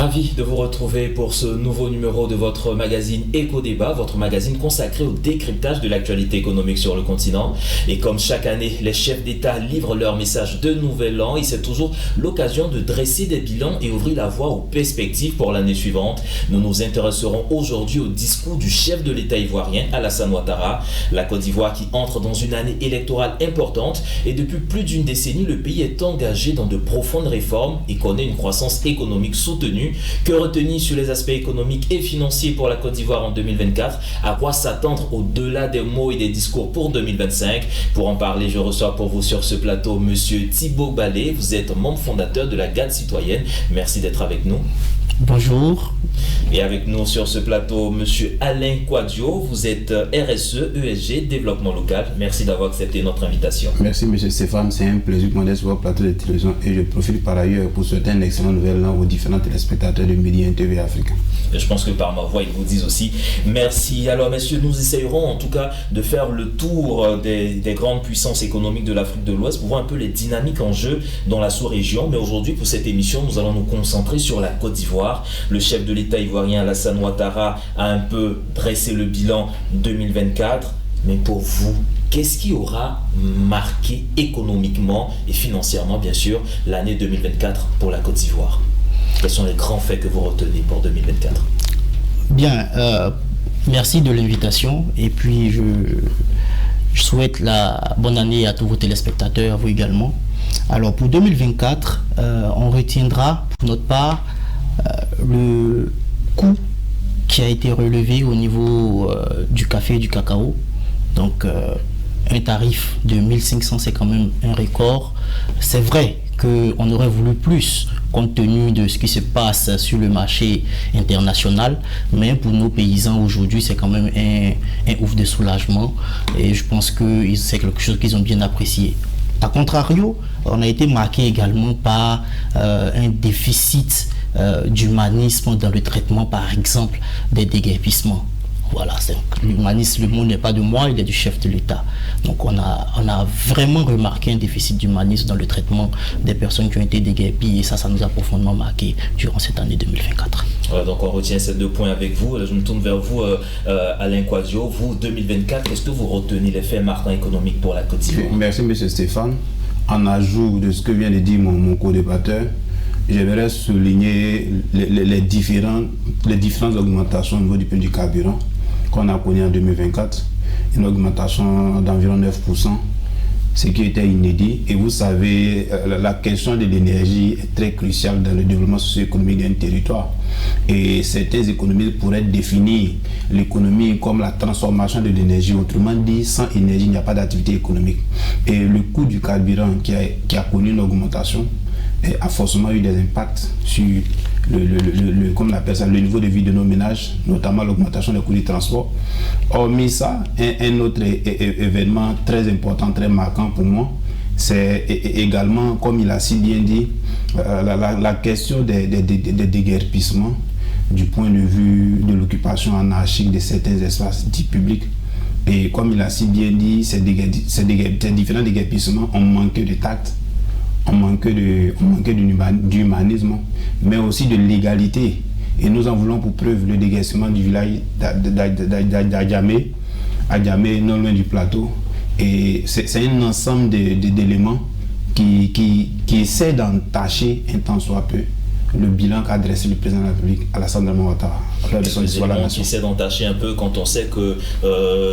Ravi de vous retrouver pour ce nouveau numéro de votre magazine Éco-Débat, votre magazine consacré au décryptage de l'actualité économique sur le continent. Et comme chaque année, les chefs d'État livrent leur message de nouvel an et c'est toujours l'occasion de dresser des bilans et ouvrir la voie aux perspectives pour l'année suivante. Nous nous intéresserons aujourd'hui au discours du chef de l'État ivoirien, Alassane Ouattara. La Côte d'Ivoire qui entre dans une année électorale importante et depuis plus d'une décennie, le pays est engagé dans de profondes réformes et connaît une croissance économique soutenue. Que retenir sur les aspects économiques et financiers pour la Côte d'Ivoire en 2024? À quoi s'attendre au-delà des mots et des discours pour 2025? Pour en parler, je reçois pour vous sur ce plateau Monsieur Thibaut Ballet. Vous êtes membre fondateur de la Garde citoyenne. Merci d'être avec nous. Bonjour. Et avec nous sur ce plateau, Monsieur Alain Quadio, vous êtes RSE, ESG, développement local. Merci d'avoir accepté notre invitation. Merci Monsieur Stéphane, c'est un plaisir pour moi sur votre plateau de télévision et je profite par ailleurs pour souhaiter un excellent nouvel an aux différents téléspectateurs de Midi TV Africain. Et je pense que par ma voix, ils vous disent aussi merci. Alors messieurs, nous essayerons en tout cas de faire le tour des grandes puissances économiques de l'Afrique de l'Ouest pour voir un peu les dynamiques en jeu dans la sous-région. Mais aujourd'hui, pour cette émission, nous allons nous concentrer sur la Côte d'Ivoire. Le chef de l'État ivoirien Alassane Ouattara a un peu dressé le bilan 2024. Mais pour vous, qu'est-ce qui aura marqué économiquement et financièrement, bien sûr, l'année 2024 pour la Côte d'Ivoire? Quels sont les grands faits que vous retenez pour 2024? Bien, merci de l'invitation et puis je souhaite la bonne année à tous vos téléspectateurs, vous également. Alors pour 2024, on retiendra pour notre part le coût qui a été relevé au niveau du café et du cacao. Donc un tarif de 1500, c'est quand même un record. C'est vrai qu'on aurait voulu plus compte tenu de ce qui se passe sur le marché international, mais pour nos paysans aujourd'hui, c'est quand même un ouf de soulagement et je pense que c'est quelque chose qu'ils ont bien apprécié. A contrario, on a été marqué également par un déficit d'humanisme dans le traitement, par exemple, des déguerpissements. Voilà, l'humanisme, le mot n'est pas de moi, il est du chef de l'État. Donc on a vraiment remarqué un déficit d'humanisme dans le traitement des personnes qui ont été déguerpies et ça nous a profondément marqué durant cette année 2024. Voilà, donc on retient ces deux points avec vous. Je me tourne vers vous, Alain Quadio. Vous, 2024, qu'est-ce que vous retenez les faits marquants économiques pour la Côte d'Ivoire? Merci M. Stéphane. En ajout de ce que vient de dire mon co-débatteur, j'aimerais souligner les différentes augmentations au niveau du prix du carburant qu'on a connu en 2024, une augmentation d'environ 9%, ce qui était inédit. Et vous savez, la question de l'énergie est très cruciale dans le développement socio-économique d'un territoire. Et certaines économies pourraient définir l'économie comme la transformation de l'énergie. Autrement dit, sans énergie, il n'y a pas d'activité économique. Et le coût du carburant qui a connu une augmentation a forcément eu des impacts sur comme on appelle ça, le niveau de vie de nos ménages, notamment l'augmentation des coûts du transport. Hormis ça, un autre événement très important, très marquant pour moi, c'est également, comme il a si bien dit, la question des déguerpissements du point de vue de l'occupation anarchique de certains espaces dits publics. Et comme il a si bien dit, ces différents déguerpissements ont manqué de tact, on manquait d'humanisme, mais aussi de légalité. Et nous en voulons pour preuve le déguerpissement du village d'Adjamé, non loin du plateau. Et c'est un ensemble d'éléments qui essaient d'entacher un tant soit peu le bilan qu'a dressé le président de la République, Alassane Ouattara. Qui essaie d'entacher un peu quand on sait que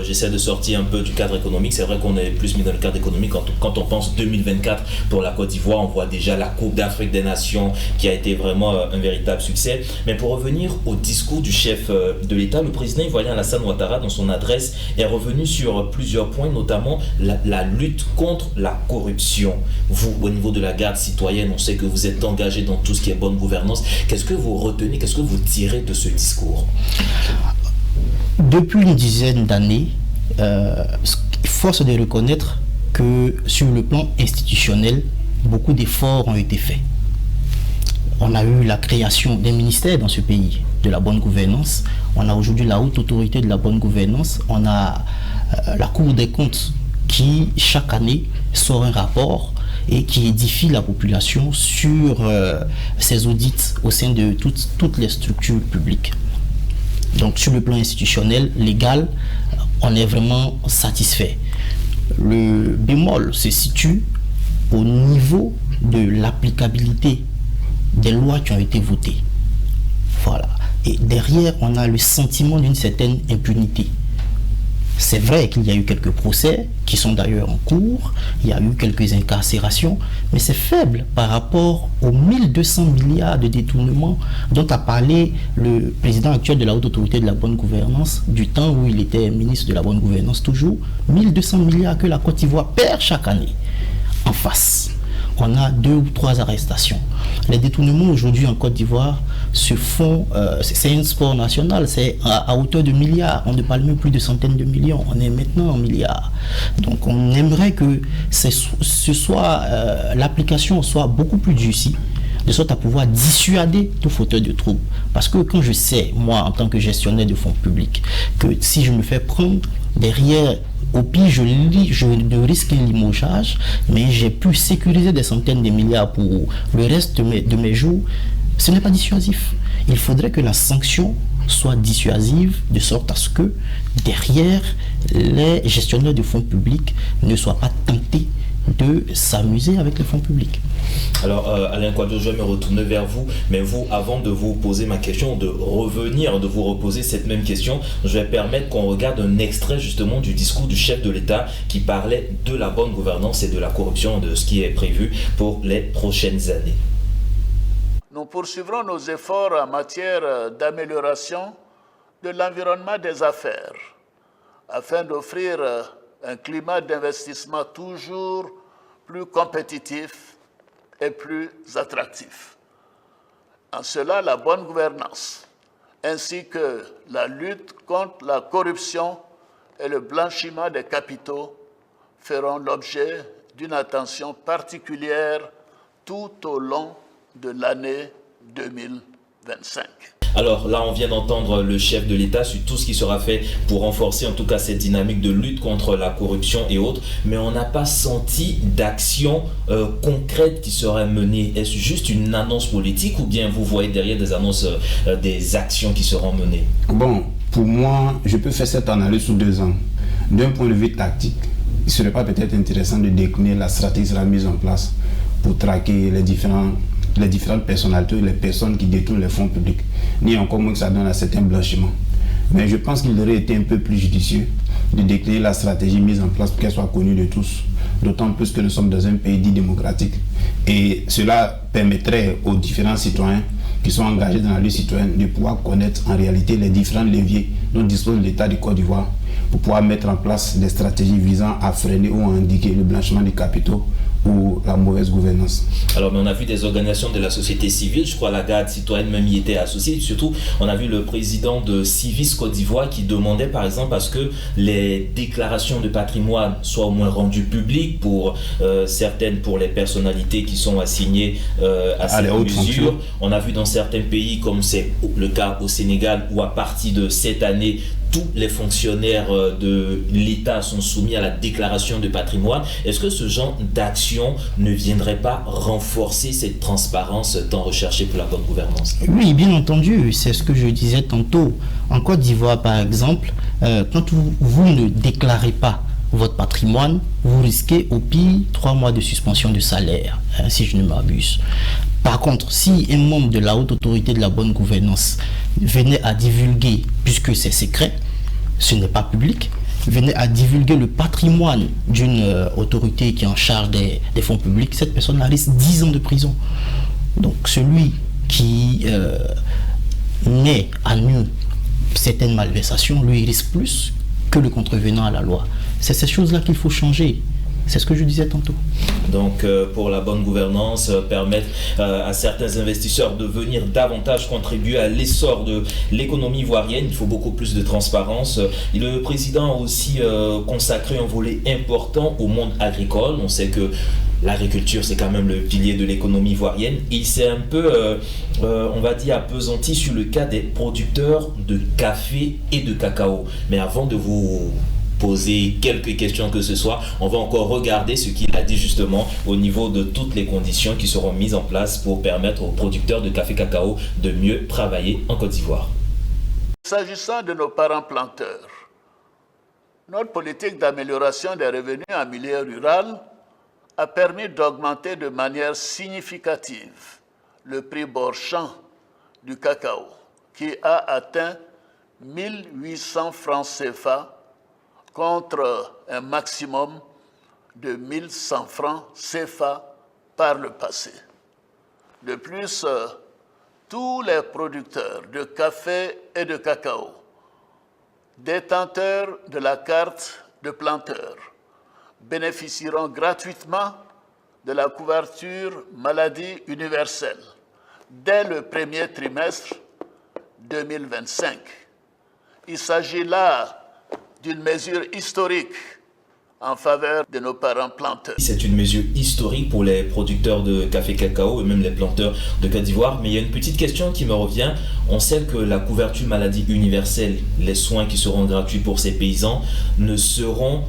j'essaie de sortir un peu du cadre économique. C'est vrai qu'on est plus mis dans le cadre économique. Quand on pense 2024 pour la Côte d'Ivoire, on voit déjà la Coupe d'Afrique des Nations qui a été vraiment un véritable succès. Mais pour revenir au discours du chef de l'État, le président ivoirien Alassane Ouattara, dans son adresse, est revenu sur plusieurs points, notamment la lutte contre la corruption. Vous, au niveau de la Garde citoyenne, on sait que vous êtes engagé dans tout ce qui est bonne gouvernance. Qu'est-ce que vous retenez, qu'est-ce que vous tirez de ce discours? Depuis une dizaine d'années, force de reconnaître que sur le plan institutionnel, beaucoup d'efforts ont été faits. On a eu la création des ministères dans ce pays, de la bonne gouvernance. On a aujourd'hui la haute autorité de la bonne gouvernance. On a la Cour des comptes qui, chaque année, sort un rapport et qui édifie la population sur ces audits au sein de toutes les structures publiques. Donc sur le plan institutionnel, légal, on est vraiment satisfait. Le bémol se situe au niveau de l'applicabilité des lois qui ont été votées. Voilà. Et derrière, on a le sentiment d'une certaine impunité. C'est vrai qu'il y a eu quelques procès qui sont d'ailleurs en cours, il y a eu quelques incarcérations, mais c'est faible par rapport aux 1200 milliards de détournements dont a parlé le président actuel de la Haute Autorité de la Bonne Gouvernance, du temps où il était ministre de la Bonne Gouvernance toujours. 1200 milliards que la Côte d'Ivoire perd chaque année. En face, on a 2 ou 3 arrestations. Les détournements aujourd'hui en Côte d'Ivoire se font, c'est un sport national, c'est à hauteur de milliards. On ne parle même plus de centaines de millions, on est maintenant en milliards. Donc on aimerait que l'application soit beaucoup plus durcie, de sorte à pouvoir dissuader tout fauteur de troubles. Parce que quand je sais, moi en tant que gestionnaire de fonds publics, que si je me fais prendre derrière, au pire, je risque un limogeage, mais j'ai pu sécuriser des centaines de milliards pour le reste de mes jours. Ce n'est pas dissuasif. Il faudrait que la sanction soit dissuasive, de sorte à ce que derrière, les gestionnaires de fonds publics ne soient pas tentés de s'amuser avec les fonds publics. Alors Alain Kouadio, je vais me retourner vers vous, mais vous, avant de vous poser ma question, de vous reposer cette même question, je vais permettre qu'on regarde un extrait justement du discours du chef de l'État qui parlait de la bonne gouvernance et de la corruption, de ce qui est prévu pour les prochaines années. Nous poursuivrons nos efforts en matière d'amélioration de l'environnement des affaires afin d'offrir un climat d'investissement toujours plus compétitif et plus attractif. En cela, la bonne gouvernance, ainsi que la lutte contre la corruption et le blanchiment des capitaux feront l'objet d'une attention particulière tout au long de l'année 2025. Alors là, on vient d'entendre le chef de l'État sur tout ce qui sera fait pour renforcer en tout cas cette dynamique de lutte contre la corruption et autres, mais on n'a pas senti d'action concrète qui serait menée. Est-ce juste une annonce politique ou bien vous voyez derrière des annonces, des actions qui seront menées? Bon, pour moi, je peux faire cette analyse sous 2 ans. D'un point de vue tactique, il ne serait pas peut-être intéressant de décliner la stratégie qui sera mise en place pour traquer les différentes personnalités, les personnes qui détournent les fonds publics, ni encore moins que ça donne un certain blanchiment. Mais je pense qu'il aurait été un peu plus judicieux de décliner la stratégie mise en place pour qu'elle soit connue de tous, d'autant plus que nous sommes dans un pays dit démocratique. Et cela permettrait aux différents citoyens qui sont engagés dans la lutte citoyenne de pouvoir connaître en réalité les différents leviers dont dispose l'État du Côte d'Ivoire pour pouvoir mettre en place des stratégies visant à freiner ou à indiquer le blanchiment des capitaux ou la mauvaise gouvernance. Alors, mais on a vu des organisations de la société civile, je crois la garde citoyenne même y était associée. Surtout, on a vu le président de Civis Côte d'Ivoire qui demandait par exemple à ce que les déclarations de patrimoine soient au moins rendues publiques pour certaines, pour les personnalités qui sont assignées à cette mesure. On a vu dans certains pays, comme c'est le cas au Sénégal, où à partir de cette année, tous les fonctionnaires de l'État sont soumis à la déclaration de patrimoine. Est-ce que ce genre d'action ne viendrait pas renforcer cette transparence tant recherchée pour la bonne gouvernance? Oui, bien entendu, c'est ce que je disais tantôt. En Côte d'Ivoire, par exemple, quand vous ne déclarez pas votre patrimoine, vous risquez au pire 3 mois de suspension de salaire, si je ne m'abuse. Par contre, si un membre de la Haute Autorité de la Bonne Gouvernance venait à divulguer, puisque c'est secret, ce n'est pas public, venait à divulguer le patrimoine d'une autorité qui est en charge des fonds publics, cette personne risque 10 ans de prison. Donc celui qui met à nu certaines malversations, lui, il risque plus que le contrevenant à la loi. C'est ces choses-là qu'il faut changer. C'est ce que je disais tantôt. Donc, pour la bonne gouvernance, permettre à certains investisseurs de venir davantage contribuer à l'essor de l'économie ivoirienne, il faut beaucoup plus de transparence. Le président a aussi consacré un volet important au monde agricole. On sait que l'agriculture, c'est quand même le pilier de l'économie ivoirienne. Il s'est un peu, on va dire, appesanti sur le cas des producteurs de café et de cacao. Mais avant de vous poser quelques questions que ce soit. On va encore regarder ce qu'il a dit justement au niveau de toutes les conditions qui seront mises en place pour permettre aux producteurs de café cacao de mieux travailler en Côte d'Ivoire. S'agissant de nos parents planteurs, notre politique d'amélioration des revenus en milieu rural a permis d'augmenter de manière significative le prix bord champ du cacao, qui a atteint 1800 francs CFA contre un maximum de 1100 francs CFA par le passé. De plus, tous les producteurs de café et de cacao, détenteurs de la carte de planteur, bénéficieront gratuitement de la couverture maladie universelle dès le premier trimestre 2025. Il s'agit là d'une mesure historique en faveur de nos parents planteurs. C'est une mesure historique pour les producteurs de café cacao et même les planteurs de Côte d'Ivoire. Mais il y a une petite question qui me revient. On sait que la couverture maladie universelle, les soins qui seront gratuits pour ces paysans, ne seront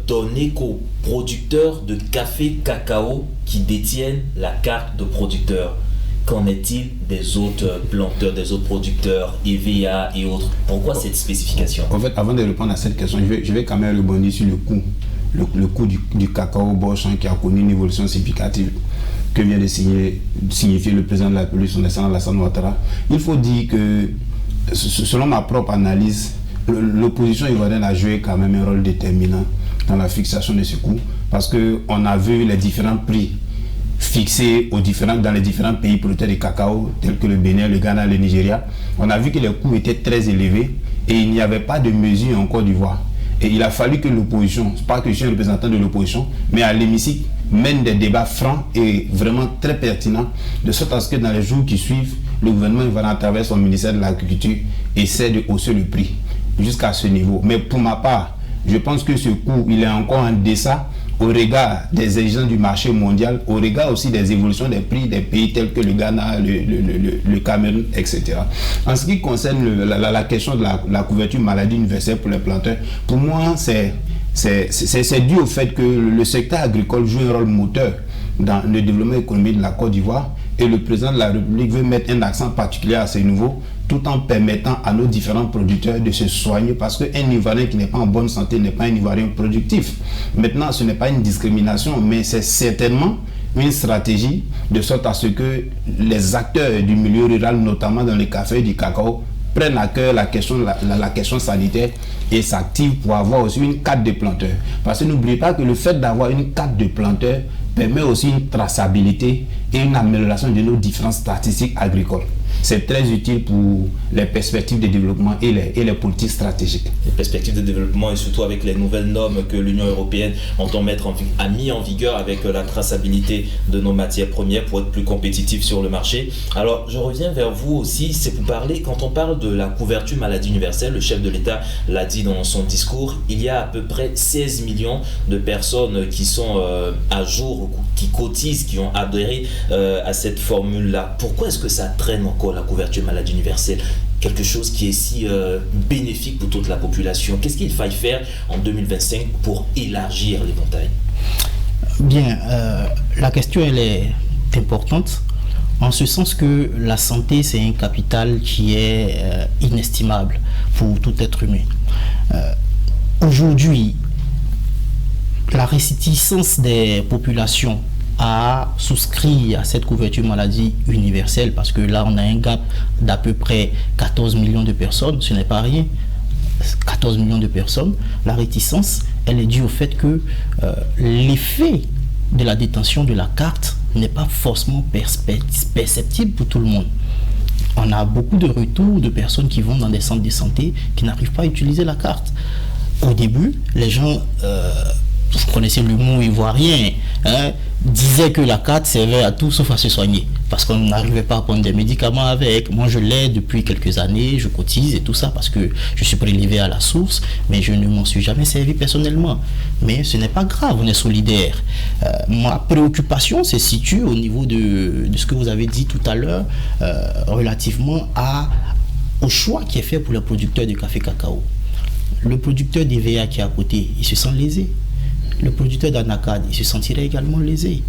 donnés qu'aux producteurs de café cacao qui détiennent la carte de producteur. Qu'en est-il des autres planteurs, des autres producteurs, EVA et autres? Pourquoi cette spécification? En fait, avant de répondre à cette question, je vais quand même rebondir sur le coût. Le coût du cacao bord champ qui a connu une évolution significative que vient de signifier le président de la République, son excellence Alassane Ouattara. Il faut dire que, selon ma propre analyse, l'opposition ivoirienne a joué quand même un rôle déterminant dans la fixation de ce coût, parce qu'on a vu les différents prix fixés dans les différents pays producteurs de cacao, tels que le Bénin, le Ghana, le Nigeria. On a vu que les coûts étaient très élevés et il n'y avait pas de mesure en Côte d'Ivoire. Et il a fallu que l'opposition, pas que je suis un représentant de l'opposition, mais à l'hémicycle, mène des débats francs et vraiment très pertinents, de sorte à ce que dans les jours qui suivent, le gouvernement va à travers son ministère de l'Agriculture essaie de hausser le prix jusqu'à ce niveau. Mais pour ma part, je pense que ce coût, il est encore en deçà au regard des exigences du marché mondial, au regard aussi des évolutions des prix des pays tels que le Ghana, le Cameroun, etc. En ce qui concerne la question de la couverture maladie universelle pour les planteurs, pour moi, c'est dû au fait que le secteur agricole joue un rôle moteur dans le développement économique de la Côte d'Ivoire et le président de la République veut mettre un accent particulier à ce niveau, tout en permettant à nos différents producteurs de se soigner, parce qu'un Ivoirien qui n'est pas en bonne santé n'est pas un Ivoirien productif. Maintenant, ce n'est pas une discrimination, mais c'est certainement une stratégie de sorte à ce que les acteurs du milieu rural, notamment dans les cafés et du cacao, prennent à cœur la question sanitaire et s'activent pour avoir aussi une carte de planteur. Parce que n'oubliez pas que le fait d'avoir une carte de planteur permet aussi une traçabilité et une amélioration de nos différentes statistiques agricoles. C'est très utile pour les perspectives de développement et les politiques stratégiques. Les perspectives de développement et surtout avec les nouvelles normes que l'Union européenne a mis en vigueur avec la traçabilité de nos matières premières pour être plus compétitifs sur le marché. Alors je reviens vers vous aussi, c'est pour parler, quand on parle de la couverture maladie universelle, le chef de l'État l'a dit dans son discours, il y a à peu près 16 millions de personnes qui sont à jour, qui cotisent, qui ont adhéré à cette formule-là. Pourquoi est-ce que ça traîne encore la couverture maladie universelle, quelque chose qui est si bénéfique pour toute la population? Qu'est-ce qu'il faille faire en 2025 pour élargir l'éventail? Bien, la question elle est importante en ce sens que la santé c'est un capital qui est inestimable pour tout être humain. Aujourd'hui, la réticence des populations à souscrire à cette couverture maladie universelle, parce que là on a un gap d'à peu près 14 millions de personnes, ce n'est pas rien, 14 millions de personnes, la réticence elle est due au fait que l'effet de la détention de la carte n'est pas forcément perceptible pour tout le monde. On a beaucoup de retours de personnes qui vont dans des centres de santé qui n'arrivent pas à utiliser la carte. Au début, les gens vous connaissez le mot ivoirien, disait que la carte servait à tout sauf à se soigner, parce qu'on n'arrivait pas à prendre des médicaments avec. Moi je l'ai depuis quelques années, je cotise et tout ça parce que je suis prélevé à la source, mais je ne m'en suis jamais servi personnellement. Mais ce n'est pas grave, on est solidaire. Ma préoccupation se situe au niveau de ce que vous avez dit tout à l'heure relativement au choix qui est fait pour les producteurs de café cacao. le producteur d'EVA qui est à côté, il se sent lésé. Le producteur d'Anacad, il se sentirait également lésé.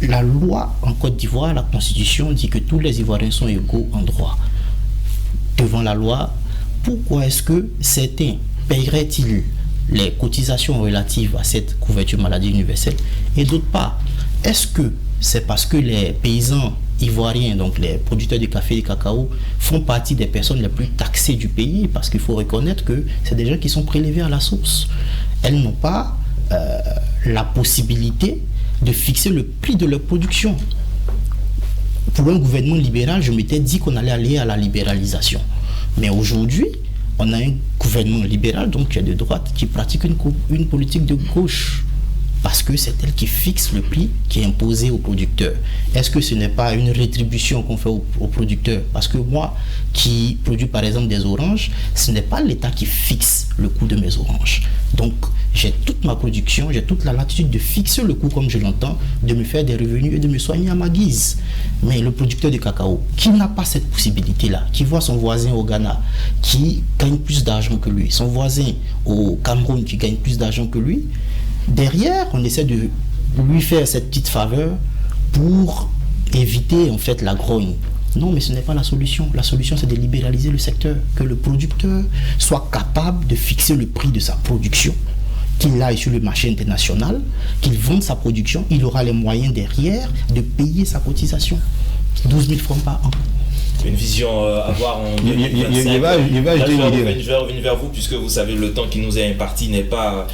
La loi en Côte d'Ivoire, la Constitution dit que tous les Ivoiriens sont égaux en droit devant la loi. Pourquoi est-ce que certains paieraient-ils les cotisations relatives à cette couverture maladie universelle et d'autres pas? Est-ce que c'est parce que les paysans ivoiriens, donc les producteurs de café et de cacao, font partie des personnes les plus taxées du pays? Parce qu'il faut reconnaître que c'est des gens qui sont prélevés à la source. Elles n'ont pas la possibilité de fixer le prix de leur production. Pour un gouvernement libéral, je m'étais dit qu'on allait aller à la libéralisation. Mais aujourd'hui, on a un gouvernement libéral, donc qui est de droite, qui pratique une politique de gauche. Parce que c'est elle qui fixe le prix qui est imposé aux producteurs. Est-ce que ce n'est pas une rétribution qu'on fait aux producteurs? Parce que moi, qui produis par exemple des oranges, ce n'est pas l'État qui fixe le coût de mes oranges. Donc, j'ai toute ma production, j'ai toute la latitude de fixer le coût comme je l'entends, de me faire des revenus et de me soigner à ma guise. Mais le producteur de cacao, qui n'a pas cette possibilité-là, qui voit son voisin au Ghana, qui gagne plus d'argent que lui, son voisin au Cameroun qui gagne plus d'argent que lui, derrière, on essaie de lui faire cette petite faveur pour éviter en fait la grogne. Non, mais ce n'est pas la solution. La solution, c'est de libéraliser le secteur, que le producteur soit capable de fixer le prix de sa production, qu'il aille sur le marché international, qu'il vende sa production, il aura les moyens derrière de payer sa cotisation. 12 000 francs par an. Une vision à voir en 2025. Je vais revenir vers vous puisque vous savez le temps qui nous est imparti n'est pas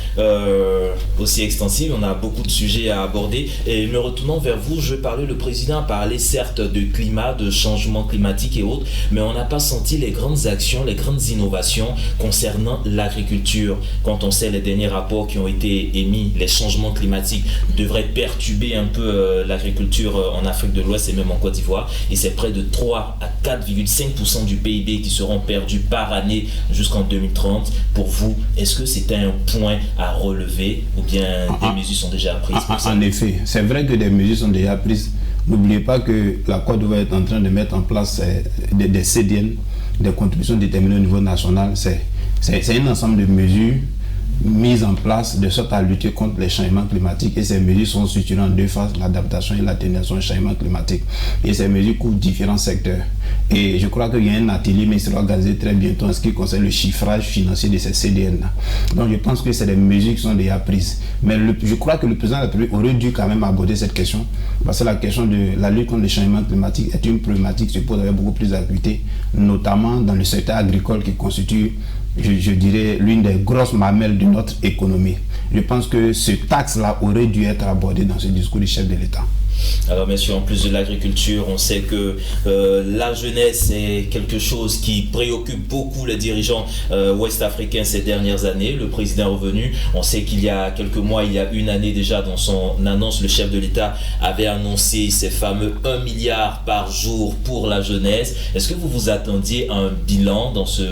aussi extensif. On a beaucoup de sujets à aborder. Et me retournant vers vous, je parlais, le président a parlé certes de climat, de changement climatique et autres, mais on n'a pas senti les grandes actions, les grandes innovations concernant l'agriculture. Quand on sait les derniers rapports qui ont été émis, les changements climatiques devraient perturber un peu l'agriculture en Afrique de l'Ouest et même en Côte d'Ivoire. Et c'est près de 3 à 4,5% du PIB qui seront perdus par année jusqu'en 2030. Pour vous, est-ce que c'était un point à relever ou bien des mesures sont déjà prises pour ça? En effet, c'est vrai que des mesures sont déjà prises. N'oubliez pas que la Côte d'Ivoire est en train de mettre en place des CDN, des contributions déterminées au niveau national. C'est un ensemble de mesures mises en place de sorte à lutter contre les changements climatiques, et ces mesures sont structurées en 2 phases, l'adaptation et l'atténuation au changement climatique, et ces mesures couvrent différents secteurs. Et je crois qu'il y a un atelier, mais il sera organisé très bientôt en ce qui concerne le chiffrage financier de ces CDN là. Donc je pense que c'est des mesures qui sont déjà prises, mais je crois que le président de la République aurait dû quand même aborder cette question, parce que la question de la lutte contre le changement climatique est une problématique qui se pose avec beaucoup plus d'acuité, notamment dans le secteur agricole qui constitue, je dirais, l'une des grosses mamelles de notre économie. Je pense que ce taxe-là aurait dû être abordé dans ce discours du chef de l'État. Alors bien sûr, en plus de l'agriculture, on sait que la jeunesse est quelque chose qui préoccupe beaucoup les dirigeants ouest-africains ces dernières années. Le président est revenu. On sait qu'il y a quelques mois, il y a une année déjà, dans son annonce, le chef de l'État avait annoncé ces fameux 1 milliard par jour pour la jeunesse. Est-ce que vous vous attendiez à un bilan dans ce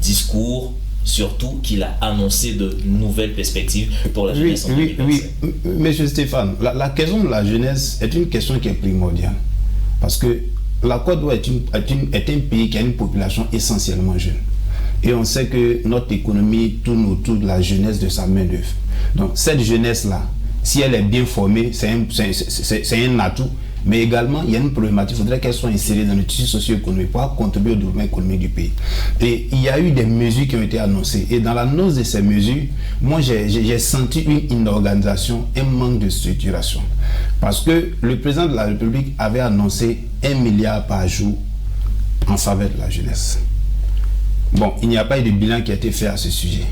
discours, surtout qu'il a annoncé de nouvelles perspectives pour la jeunesse en 2025? Oui, monsieur Stéphane, la question de la jeunesse est une question qui est primordiale. Parce que la Côte d'Ivoire est un pays qui a une population essentiellement jeune. Et on sait que notre économie tourne autour de la jeunesse, de sa main-d'œuvre. Donc cette jeunesse-là, si elle est bien formée, c'est un atout. Mais également, il y a une problématique, il faudrait qu'elle soit insérée dans le tissu socio-économique pour contribuer au développement économique du pays. Et il y a eu des mesures qui ont été annoncées. Et dans l'annonce de ces mesures, moi j'ai senti une inorganisation, un manque de structuration. Parce que le président de la République avait annoncé 1 milliard par jour en faveur de la jeunesse. Bon, il n'y a pas eu de bilan qui a été fait à ce sujet.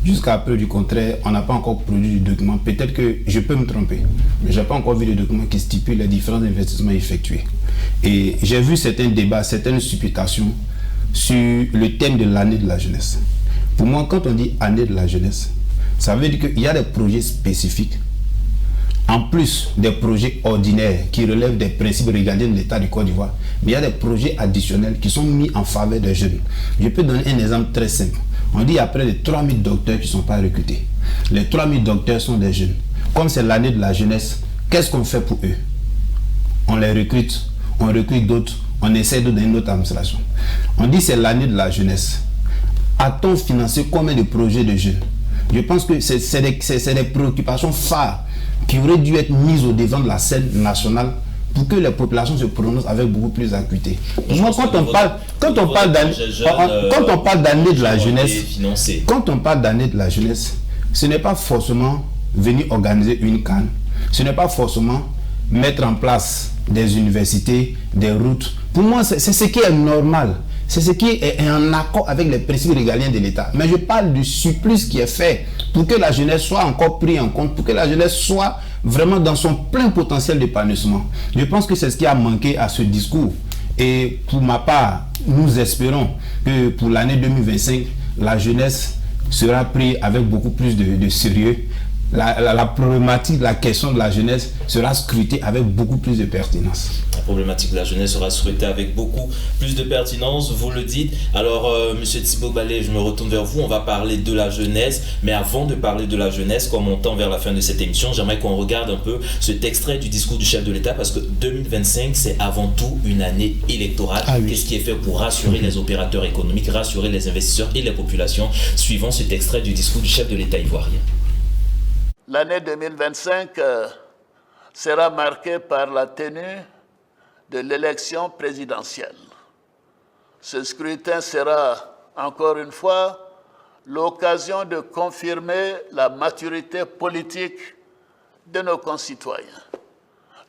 Jusqu'à preuve du contraire, on n'a pas encore produit du document. Peut-être que je peux me tromper, mais je n'ai pas encore vu le document qui stipule les différents investissements effectués. Et j'ai vu certains débats, certaines supputations sur le thème de l'année de la jeunesse. Pour moi, quand on dit année de la jeunesse, ça veut dire qu'il y a des projets spécifiques, en plus des projets ordinaires qui relèvent des principes régaliens de l'État du Côte d'Ivoire, mais il y a des projets additionnels qui sont mis en faveur des jeunes. Je peux donner un exemple très simple. On dit qu'il y a près de 3000 docteurs qui ne sont pas recrutés. Les 3000 docteurs sont des jeunes. Comme c'est l'année de la jeunesse, qu'est-ce qu'on fait pour eux? On les recrute, on recrute d'autres, on essaie de donner une autre administration. On dit que c'est l'année de la jeunesse. a-t-on financé combien de projets de jeunes? Je pense que c'est des préoccupations phares qui auraient dû être mises au devant de la scène nationale pour que les populations se prononcent avec beaucoup plus d'acuité. Moi, quand on parle d'année de la jeunesse, ce n'est pas forcément venir organiser une CAN, ce n'est pas forcément mettre en place des universités, des routes. Pour moi, c'est ce qui est normal. C'est ce qui est en accord avec les principes régaliens de l'État. Mais je parle du surplus qui est fait pour que la jeunesse soit encore prise en compte, pour que la jeunesse soit vraiment dans son plein potentiel d'épanouissement. Je pense que c'est ce qui a manqué à ce discours. Et pour ma part, nous espérons que pour l'année 2025, la jeunesse sera prise avec beaucoup plus de sérieux. La problématique, la question de la jeunesse sera scrutée avec beaucoup plus de pertinence. La problématique de la jeunesse sera scrutée avec beaucoup plus de pertinence, vous le dites. Alors, Monsieur Thibaut Ballet, je me retourne vers vous. On va parler de la jeunesse. Mais avant de parler de la jeunesse, comme on tend vers la fin de cette émission, j'aimerais qu'on regarde un peu cet extrait du discours du chef de l'État parce que 2025, c'est avant tout une année électorale. Ah oui. Qu'est-ce qui est fait pour rassurer les opérateurs économiques, rassurer les investisseurs et les populations? Suivant cet extrait du discours du chef de l'État ivoirien. L'année 2025 sera marquée par la tenue de l'élection présidentielle. Ce scrutin sera, encore une fois, l'occasion de confirmer la maturité politique de nos concitoyens,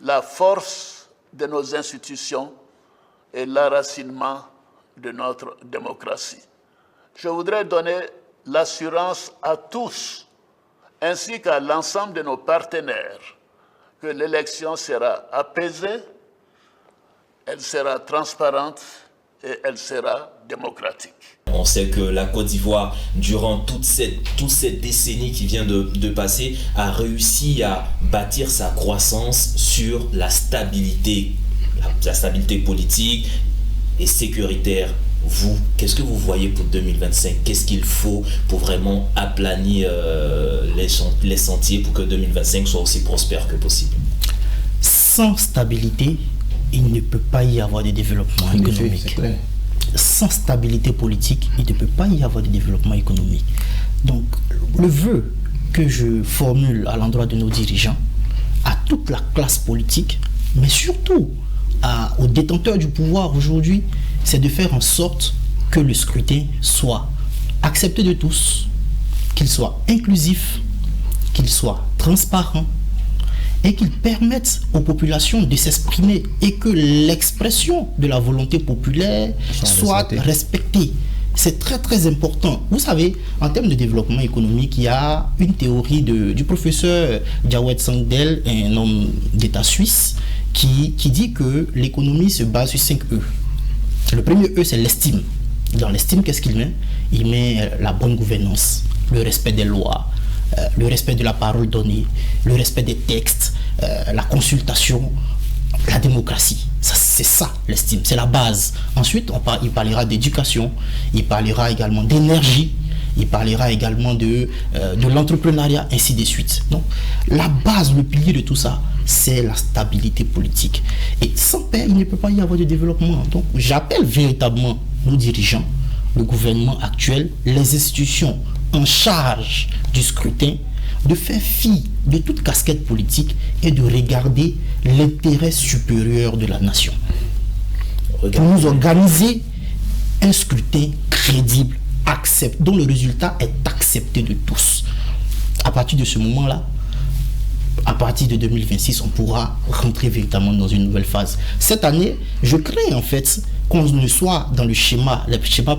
la force de nos institutions et l'enracinement de notre démocratie. Je voudrais donner l'assurance à tous ainsi qu'à l'ensemble de nos partenaires, que l'élection sera apaisée, elle sera transparente et elle sera démocratique. On sait que la Côte d'Ivoire, durant toute cette décennie qui vient de passer, a réussi à bâtir sa croissance sur la stabilité politique et sécuritaire. Vous, qu'est-ce que vous voyez pour 2025? Qu'est-ce qu'il faut pour vraiment aplanir les sentiers pour que 2025 soit aussi prospère que possible? Sans stabilité, il ne peut pas y avoir de développement économique. Sans stabilité politique, il ne peut pas y avoir de développement économique. Donc, le vœu que je formule à l'endroit de nos dirigeants, à toute la classe politique, mais surtout aux détenteurs du pouvoir aujourd'hui, c'est de faire en sorte que le scrutin soit accepté de tous, qu'il soit inclusif, qu'il soit transparent et qu'il permette aux populations de s'exprimer et que l'expression de la volonté populaire soit respectée. C'est très très important. Vous savez, en termes de développement économique, il y a une théorie du professeur Jawed Sangdel, un homme d'État suisse, qui dit que l'économie se base sur 5 E. Le premier E, c'est l'estime. Dans l'estime, qu'est-ce qu'il met? Il met la bonne gouvernance, le respect des lois, le respect de la parole donnée, le respect des textes, la consultation, la démocratie. C'est ça l'estime, c'est la base. Ensuite, il parlera d'éducation, il parlera également d'énergie, il parlera également de l'entrepreneuriat, ainsi de suite. Donc, la base, le pilier de tout ça, c'est la stabilité politique. Et sans paix, il ne peut pas y avoir de développement. Donc, j'appelle véritablement nos dirigeants, le gouvernement actuel, les institutions en charge du scrutin, de faire fi de toute casquette politique et de regarder l'intérêt supérieur de la nation. Pour nous organiser un scrutin crédible, dont le résultat est accepté de tous. À partir de ce moment-là, à partir de 2026, on pourra rentrer véritablement dans une nouvelle phase. Cette année, je crains en fait qu'on ne soit dans les schémas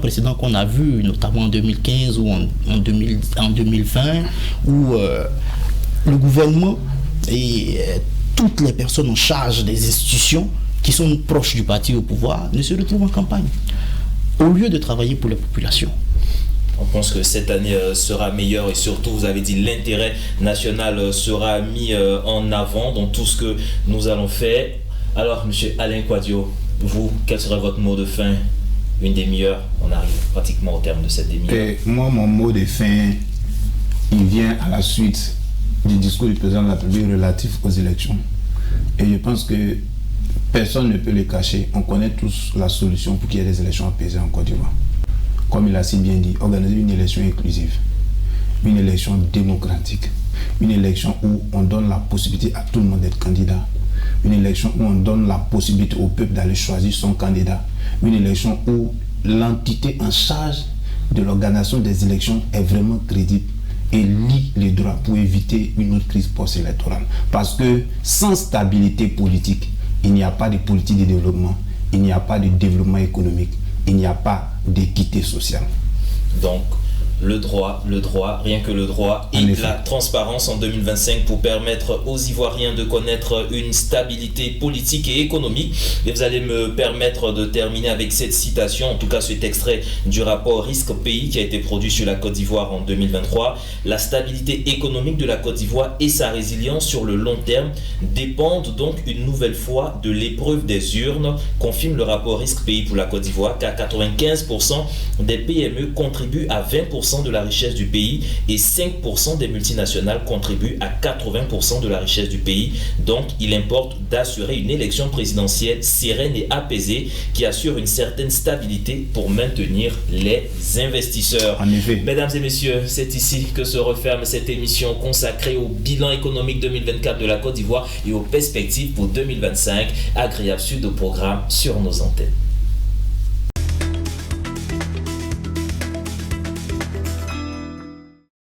précédents qu'on a vus, notamment en 2015 ou en 2020, où le gouvernement et toutes les personnes en charge des institutions qui sont proches du parti au pouvoir ne se retrouvent en campagne, au lieu de travailler pour les populations. On pense que cette année sera meilleure et surtout, vous avez dit, l'intérêt national sera mis en avant dans tout ce que nous allons faire. Alors, monsieur Alain Kouadio, vous, quel serait votre mot de fin? Une demi-heure, on arrive pratiquement au terme de cette demi-heure. Moi, mon mot de fin, il vient à la suite du discours du président de la République relatif aux élections. Et je pense que personne ne peut le cacher. On connaît tous la solution pour qu'il y ait des élections apaisées en Côte d'Ivoire. comme il a si bien dit, organiser une élection inclusive, une élection démocratique, une élection où on donne la possibilité à tout le monde d'être candidat, une élection où on donne la possibilité au peuple d'aller choisir son candidat, une élection où l'entité en charge de l'organisation des élections est vraiment crédible et lie les droits pour éviter une autre crise post-électorale. Parce que sans stabilité politique, il n'y a pas de politique de développement, il n'y a pas de développement économique, il n'y a pas d'équité sociale. Donc, le droit, rien que le droit et la transparence en 2025 pour permettre aux Ivoiriens de connaître une stabilité politique et économique. Et vous allez me permettre de terminer avec cette citation, en tout cas cet extrait du rapport Risque Pays qui a été produit sur la Côte d'Ivoire en 2023. La stabilité économique de la Côte d'Ivoire et sa résilience sur le long terme dépendent donc une nouvelle fois de l'épreuve des urnes, confirme le rapport Risque Pays pour la Côte d'Ivoire, car 95% des PME contribuent à 20% de la richesse du pays et 5% des multinationales contribuent à 80% de la richesse du pays. Donc, il importe d'assurer une élection présidentielle sereine et apaisée qui assure une certaine stabilité pour maintenir les investisseurs. En effet. Mesdames et messieurs, c'est ici que se referme cette émission consacrée au bilan économique 2024 de la Côte d'Ivoire et aux perspectives pour 2025. Agréable suite au programme sur nos antennes.